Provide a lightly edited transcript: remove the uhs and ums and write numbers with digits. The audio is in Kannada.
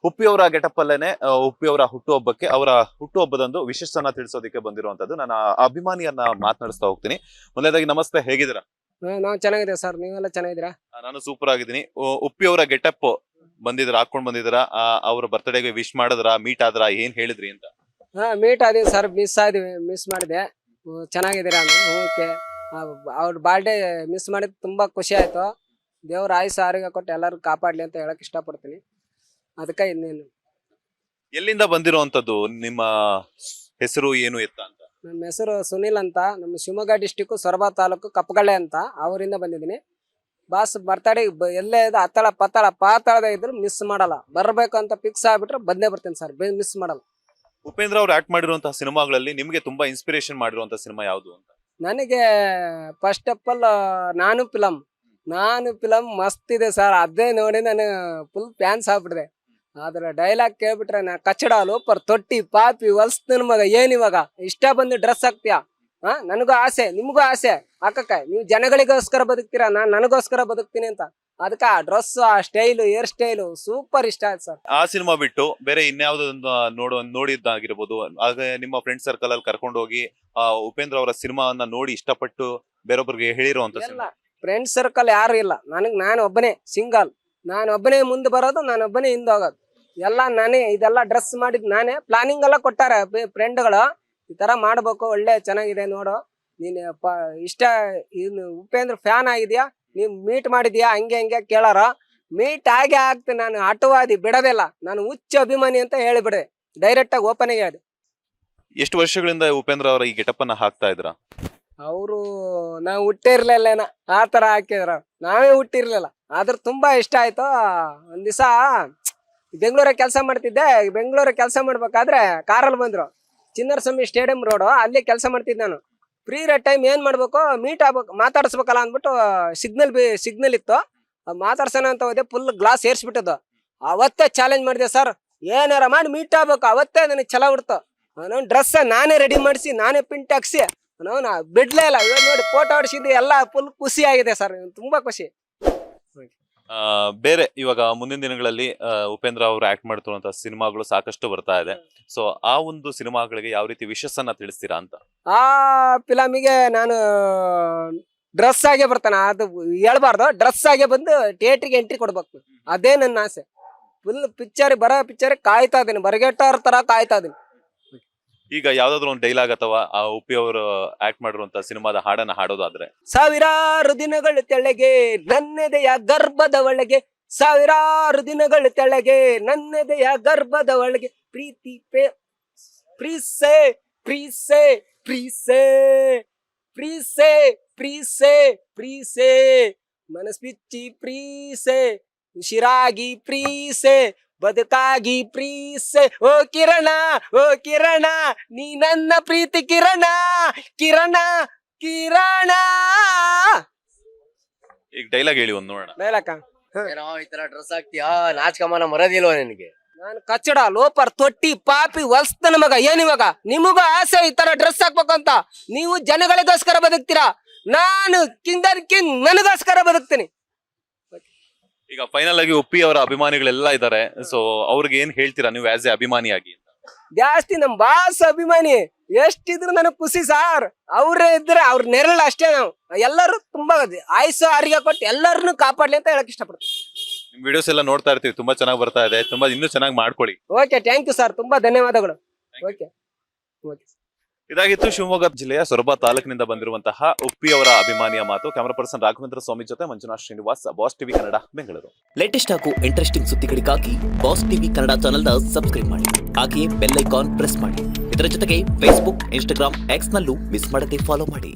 ಉಪ್ಪಿ ಅವರ ಗೆಟಪ್ ಅಲ್ಲೇನೆ ಉಪ್ಪಿ ಅವರ ಹುಟ್ಟುಹಬ್ಬಕ್ಕೆ ಅವರ ಹುಟ್ಟುಹಬ್ಬದಂದು ವಿಶೇಷನ ತಿಳಿಸೋದಕ್ಕೆ ಬಂದಿರುವಂತದ್ದು. ನಾನು ಅಭಿಮಾನಿಯನ್ನ ಮಾತನಾಡಿಸ್ತಾ ಹೋಗ್ತೀನಿ. ಮೊದಲನೇದಾಗಿ ನಮಸ್ತೆ, ಹೇಗಿದ್ದೀರಾ? ನಾವು ಚೆನ್ನಾಗಿದೆ ಸರ್, ನೀವೆಲ್ಲ ಚೆನ್ನಾಗಿದ್ದೀರಾ? ನಾನು ಸೂಪರ್ ಆಗಿದ್ದೀನಿ. ಉಪ್ಪಿ ಅವರ ಗೆಟಪ್ ಬಂದಿದ್ರ, ಹಾಕೊಂಡ್ ಬಂದಿದ್ರ, ಅವ್ರ ಬರ್ತ್ಡೇಗೆ ವಿಶ್ ಮಾಡಿದ್ರ, ಮೀಟ್ ಆದ್ರ, ಏನ್ ಹೇಳಿದ್ರಿ ಅಂತ? ಮೀಟ್ ಆದೀವಿ ಸರ್, ಮಿಸ್ ಮಾಡಿದೆ. ಚೆನ್ನಾಗಿದ್ದೀರಾ? ಓಕೆ. ಅವ್ರ ಬರ್ಡೇ ಮಿಸ್ ಮಾಡಿದ್ ತುಂಬಾ ಖುಷಿ ಆಯ್ತು. ದೇವ್ರ ಆಯುಷ ಆರೋಗ್ಯ ಕೊಟ್ಟು ಎಲ್ಲರೂ ಕಾಪಾಡ್ಲಿ ಅಂತ ಹೇಳಕ್ ಇಷ್ಟಪಡ್ತೀನಿ. ಅದಕ್ಕೆ ಇನ್ನೇನು. ಎಲ್ಲಿಂದ ಬಂದಿರುವಂತದ್ದು? ನಿಮ್ಮ ಹೆಸರು ಏನು ಎತ್ತ ಅಂತ? ನಮ್ಮ ಹೆಸರು ಸುನಿಲ್ ಅಂತ, ನಮ್ಮ ಶಿವಮೊಗ್ಗ ಡಿಸ್ಟಿಕ್ ಸೊರಬ ತಾಲೂಕು ಕಪ್ಪಗಳ್ಳೆ ಅಂತ, ಅವರಿಂದ ಬಂದಿದ್ದೀನಿ. ಬಾಸ್ ಬರ್ತಡೇ ಎಲ್ಲೇ ಇದೆ ಅತ್ತಳ ಪತ್ತಳ ಪಾತಾಳದ ಇದ್ರು ಮಿಸ್ ಮಾಡಲ್ಲ. ಬರ್ಬೇಕು ಅಂತ ಫಿಕ್ಸ್ ಆಗ್ಬಿಟ್ರೆ ಬಂದೇ ಬರ್ತೀನಿ ಸರ್, ಮಿಸ್ ಮಾಡಲ್ಲ. ಉಪೇಂದ್ರ ಅವ್ರು ಆಕ್ಟ್ ಮಾಡಿರುವಂತಹ ಸಿನಿಮಾಗಳಲ್ಲಿ ನಿಮ್ಗೆ ತುಂಬಾ ಇನ್ಸ್ಪಿರೇಷನ್ ಮಾಡಿರುವಂತಹ ಸಿನಿಮಾ ಯಾವುದು ಅಂತ? ನನಗೆ ಫಸ್ಟ್ ಆಫ್ ಆಲ್ ನಾನು ಫಿಲಮ್ ಮಸ್ತ್ ಇದೆ ಸರ್. ಅದೇ ನೋಡಿ ನಾನು ಫುಲ್ ಫ್ಯಾನ್ಸ್ ಆಗ್ಬಿಟ್ಟಿದೆ. ಆದ್ರೆ ಡೈಲಾಗ್ ಕೇಳ್ಬಿಟ್ರೆ ನಾ ಕಚ್ಚಡ ಲೋಪರ್ ತೊಟ್ಟಿ ಪಾಪಿ ಹೊಲ್ಸ್ತನ ಮಗ ಏನ್ ಇವಾಗ ಇಷ್ಟ ಬಂದು ಡ್ರೆಸ್ ಹಾಕ್ತೀಯಾ? ನನಗೂ ಆಸೆ, ನಿಮ್ಗೂ ಆಸೆ ಹಾಕಕ್ಕ. ನೀವು ಜನಗಳಿಗೋಸ್ಕರ ಬದುಕ್ತೀರಾ, ನನಗೋಸ್ಕರ ಬದುಕ್ತೀನಿ ಅಂತ. ಅದಕ್ಕೆ ಆ ಡ್ರೆಸ್, ಆ ಸ್ಟೈಲು, ಹೇರ್ ಸ್ಟೈಲು ಸೂಪರ್ ಇಷ್ಟ ಆಯ್ತು ಸರ್. ಆ ಸಿನಿಮಾ ಬಿಟ್ಟು ಬೇರೆ ಇನ್ಯಾವ್ದೊಂದು ನೋಡಿದ್ದಾಗಿರ್ಬೋದು, ಆಗ ನಿಮ್ಮ ಫ್ರೆಂಡ್ ಸರ್ಕಲ್ ಅಲ್ಲಿ ಕರ್ಕೊಂಡು ಹೋಗಿ ಉಪೇಂದ್ರ ಅವರ ಸಿನಿಮಾವನ್ನ ನೋಡಿ ಇಷ್ಟಪಟ್ಟು ಬೇರೊಬ್ಬರಿಗೆ ಹೇಳಿರುವಂತ ಸಿನಿಮಾ? ಫ್ರೆಂಡ್ ಸರ್ಕಲ್ ಯಾರು ಇಲ್ಲ ನನಗೆ. ನಾನು ಒಬ್ಬನೇ ಸಿಂಗಲ್. ನಾನು ಒಬ್ಬನೇ ಮುಂದೆ ಬರೋದು, ನಾನು ಒಬ್ಬನೇ ಹಿಂದೆ ಹೋಗೋದು. ಎಲ್ಲ ನಾನೇ. ಇದೆಲ್ಲ ಡ್ರೆಸ್ ಮಾಡಿದ್ ನಾನೇ. ಪ್ಲಾನಿಂಗ್ ಎಲ್ಲ ಕೊಟ್ಟಾರೆ ಫ್ರೆಂಡ್ಗಳು, ಈ ತರ ಮಾಡ್ಬೇಕು, ಒಳ್ಳೆ ಚೆನ್ನಾಗಿದೆ ನೋಡು, ನೀನ್ ಇಷ್ಟ ಉಪೇಂದ್ರ ಫ್ಯಾನ್ ಆಗಿದ್ಯಾ, ನೀವ್ ಮೀಟ್ ಮಾಡಿದ್ಯಾ, ಹಂಗೆ ಕೇಳಾರ. ಮೀಟ್ ಆಗೇ ಆಗ್ತೀನಿ. ನಾನು ಆಟವಾದಿ ಬಿಡೋದಿಲ್ಲ. ನಾನು ಹುಚ್ಚ ಅಭಿಮಾನಿ ಅಂತ ಹೇಳಿಬಿಡೆ, ಡೈರೆಕ್ಟ್ ಆಗಿ ಓಪನ್ ಆಗಿ ಹೇಳಿದೆ. ಎಷ್ಟು ವರ್ಷಗಳಿಂದ ಉಪೇಂದ್ರ ಅವರ ಈ ಗೆಟಪ್ ಅನ್ನ ಹಾಕ್ತಾ ಇದ್ರ? ಅವರು ನಾವು ಹುಟ್ಟಿರ್ಲಿಲ್ಲ, ಆ ತರ ಹಾಕಿದ್ರ. ನಾವೇ ಹುಟ್ಟಿರ್ಲಿಲ್ಲ. ಆದ್ರೆ ತುಂಬಾ ಇಷ್ಟ ಆಯ್ತು. ಒಂದ್ ದಿವಸ ಬೆಂಗಳೂರಾಗ ಕೆಲಸ ಮಾಡ್ತಿದ್ದೆ. ಬೆಂಗಳೂರಾಗ ಕೆಲಸ ಮಾಡ್ಬೇಕಾದ್ರೆ ಕಾರಲ್ಲಿ ಬಂದ್ರು. ಚಿನ್ನರಸ್ವಾಮಿ ಸ್ಟೇಡಿಯಂ ರೋಡ್, ಅಲ್ಲಿ ಕೆಲಸ ಮಾಡ್ತಿದ್ದೆ ನಾನು. ಫ್ರೀ ಇರೋ ಟೈಮ್ ಏನ್ ಮಾಡ್ಬೇಕು, ಮೀಟ್ ಆಗ್ಬೇಕು, ಮಾತಾಡಿಸ್ಬೇಕಲ್ಲ ಅಂದ್ಬಿಟ್ಟು ಸಿಗ್ನಲ್ ಇತ್ತು. ಮಾತಾಡ್ಸೋಣ ಅಂತ ಹೋದೆ. ಫುಲ್ ಗ್ಲಾಸ್ ಏರ್ಸ್ಬಿಟ್ಟದ್ದು. ಅವತ್ತೇ ಚಾಲೆಂಜ್ ಮಾಡಿದೆ ಸರ್, ಏನಾರ ಮಾಡಿ ಮೀಟ್ ಆಗ್ಬೇಕು. ಅವತ್ತೇ ನನಗೆ ಛಲ ಬಿಡ್ತು. ನಾನು ಡ್ರೆಸ್ ನಾನೇ ರೆಡಿ ಮಾಡಿಸಿ, ನಾನೇ ಪಿಂಟ್ ಹಾಕ್ಸಿ, ನಾ ಬಿಡ್ಲೇ ಇಲ್ಲ. ಇವಾಗ ನೋಡಿ ಫೋಟೋ ಹೊಡಿಸಿದ್ದು ಎಲ್ಲ ಫುಲ್ ಖುಷಿ ಆಗಿದೆ ಸರ್, ತುಂಬಾ ಖುಷಿ. ಬೇರೆ ಇವಾಗ ಮುಂದಿನ ದಿನಗಳಲ್ಲಿ ಉಪೇಂದ್ರ ಅವರು ಆಕ್ಟ್ ಮಾಡ್ತಿರುವಂತಹ ಸಿನಿಮಾಗಳು ಸಾಕಷ್ಟು ಬರ್ತಾ ಇದೆ. ಸೊ ಆ ಒಂದು ಸಿನಿಮಾಗಳಿಗೆ ಯಾವ ರೀತಿ ವಿಶಸ್ ಅನ್ನ ತಿಳಿಸ್ತೀರಾ ಅಂತ? ಆ ಫಿಲಮಿಗೆ ನಾನು ಡ್ರೆಸ್ ಆಗೇ ಬರ್ತಾನೆ. ಅದು ಹೇಳ್ಬಾರ್ದು, ಡ್ರೆಸ್ ಆಗೇ ಬಂದು ಥಿಯೇಟ್ರಿಗೆ ಎಂಟ್ರಿ ಕೊಡ್ಬೇಕು. ಅದೇ ನನ್ನ ಆಸೆ. ಫುಲ್ ಬರೋ ಪಿಕ್ಚರ್ ಕಾಯ್ತಾ ಇದೀನಿ, ಬರಗೆಟ್ಟವ್ರ ತರ ಕಾಯ್ತಾ ಇದೀನಿ. ಈಗ ಯಾವ್ದಾದ್ರು ಒಂದು ಡೈಲಾಗ್ ಅಥವಾ ಆ ಉಪ್ಪಿ ಅವರು ಆಕ್ಟ್ ಮಾಡಿರುವಂತ ಸಿನಿಮಾದ ಹಾಡನ್ನ ಹಾಡೋದಾದ್ರೆ? ಸಾವಿರಾರು ದಿನಗಳು ತೆಳಗೆ ನನ್ನೆದೆಯ ಗರ್ಭದ ಒಳಗೆ, ಸಾವಿರಾರು ದಿನಗಳು ತೆಳಗೆ ನನ್ನೆದೆಯ ಗರ್ಭದ ಒಳಗೆ, ಪ್ರೀತಿ ಪ್ರೀಸೆ ಪ್ರೀಸೆ ಪ್ರೀಸೆ ಪ್ರೀಸೆ ಪ್ರೀಸೆ ಪ್ರೀಸೆ ಮನಸ್ಪಿಚ್ಚಿ ಪ್ರೀಸೆ, ಉಸಿರಾಗಿ ಪ್ರೀಸೆ, ಬದುಕಾಗಿ ಪ್ರೀಸೆ. ಓ ಕಿರಣ, ಓ ಕಿರಣ, ನೀ ನನ್ನ ಪ್ರೀತಿ ಕಿರಣ, ಕಿರಣ ಕಿರಣ. ಈಗ ಡೈಲಾಗ್ ಹೇಳಿ ಒಂದು ನೋಡೋಣ. ಡೈಲಾಗ ಈ ತರ ಡ್ರೆಸ್ ಹಾಕ್ತಿಯಾ, ನಾಚ್ಕಮ್ಮನ ಮರದಿಲ್ವ ನಿನಗೆ? ನಾನು ಕಚ್ಚಡ ಲೋಪರ್ ತೊಟ್ಟಿ ಪಾಪಿ ಹೊಲ್ಸ್ತನ ಮಗ ಏನಿವಾಗ. ನಿಮಗೂ ಆಸೆ ಈ ತರ ಡ್ರೆಸ್ ಹಾಕ್ಬೇಕಂತ. ನೀವು ಜನಗಳಿಗೋಸ್ಕರ ಬದುಕ್ತೀರಾ, ನಾನು ನನಗೋಸ್ಕರ ಬದುಕ್ತೀನಿ. ಈಗ ಫೈನಲ್ ಆಗಿ ಉಪ್ಪಿ ಅವರ ಅಭಿಮಾನಿಗಳೆಲ್ಲ ಇದ್ದಾರೆ. ಸೊ ಅವ್ರಿಗೆ ಏನ್ ಹೇಳ್ತೀರಾ ನೀವು ಆಸ್ ಎ ಅಭಿಮಾನಿಯಾಗಿ? ಜಾಸ್ತಿ ನಮ್ ಬಾಸ್ ಅಭಿಮಾನಿ ಎಷ್ಟಿದ್ರು ನನಗ್ ಖುಷಿ ಸಾರ್. ಅವ್ರೇ ಇದ್ರೆ ಅವ್ರ ನೆರಳು ಅಷ್ಟೇ. ನಾವು ಎಲ್ಲರೂ ತುಂಬಾ ಆಯುಷ ಆರೋಗ್ಯ ಕೊಟ್ಟು ಎಲ್ಲರನ್ನು ಕಾಪಾಡ್ಲಿ ಅಂತ ಹೇಳಕ್ ಇಷ್ಟಪಡ್ತೀನಿ. ನಿಮ್ ವಿಡಿಯೋಸ್ ಎಲ್ಲ ನೋಡ್ತಾ ಇರ್ತೀವಿ, ತುಂಬಾ ಚೆನ್ನಾಗಿ ಬರ್ತಾ ಇದೆ. ತುಂಬಾ ಇನ್ನೂ ಚೆನ್ನಾಗಿ ಮಾಡ್ಕೊಳ್ಳಿ. ಓಕೆ, ಥ್ಯಾಂಕ್ ಯು ಸರ್, ತುಂಬಾ ಧನ್ಯವಾದಗಳು. ಓಕೆ. ಇದಾಗಿತ್ತು ಶಿವಮೊಗ್ಗ ಜಿಲ್ಲೆಯ ಸೊರಬ ತಾಲೂಕಿನಿಂದ ಬಂದಿರುವಂತಹ ಉಪ್ಪಿ ಅವರ ಅಭಿಮಾನಿಯ ಮಾತು. ಕ್ಯಾಮರಾ ಪರ್ಸನ್ ರಾಘವೇಂದ್ರ ಸ್ವಾಮಿ ಜೊತೆ Manjunath Srinivas, boss TV Kannada, Bengaluru. Latest ಹಾಗೂ ಇಂಟ್ರೆಸ್ಟಿಂಗ್ ಸುದ್ದಿಗಳಿಗಾಗಿ ಬಾಸ್ ಟಿವಿ ಕನ್ನಡ ಚಾನೆಲ್ನ ಸಬ್ಸ್ಕ್ರೈಬ್ ಮಾಡಿ. ಹಾಗೆಯೇ ಬೆಲ್ ಐಕಾನ್ ಪ್ರೆಸ್ ಮಾಡಿ. ಇದರ ಜೊತೆಗೆ ಫೇಸ್ಬುಕ್, ಇನ್ಸ್ಟಾಗ್ರಾಮ್, ಎಕ್ಸ್ ನಲ್ಲೂ ಮಿಸ್ ಮಾಡದೆ ಫಾಲೋ ಮಾಡಿ.